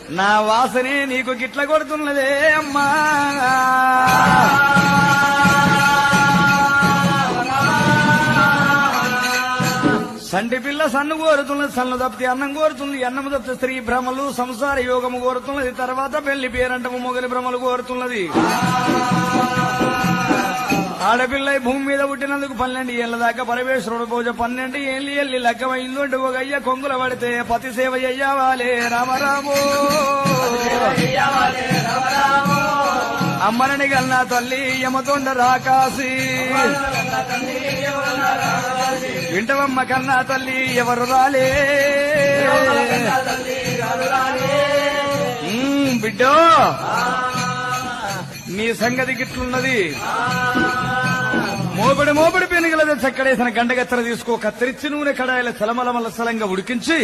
నా వాసనే నీకు గిట్ల కొడుతున్నదే అమ్మా. సంటి పిల్ల సన్ను కోరుతున్నది, సన్ను తప్పితే అన్నం కోరుతుంది, అన్నము తప్పితే స్త్రీ భ్రమలు సంసార యోగము కోరుతున్నది, తర్వాత పెళ్లి పేరంటము మొగలి భ్రమలు కోరుతున్నది. ఆడపిల్ల భూమి మీద పుట్టినందుకు 12 ఏళ్ల దాకా పరమేశ్వరుడు పూజ 12 ఏళ్ళు ఎల్లి లగ్గమైంది. ఒక అయ్య కొంగుల పడితే పతి సేవ చెయ్యవాలే రామరామో. అమ్మనని గల్నా తల్లి యమతొండ రాకాసి, వింటవమ్మ కన్నా తల్లి ఎవరు రాలే. బిడ్డో నీ సంగతి గిట్లున్నది. మోబడి పెనుగలద చక్కడేసిన గండగత్తర తీసుకో, కత్తిరించి నూనె కడాయిల చలమలమల స్థలంగా ఉడికించి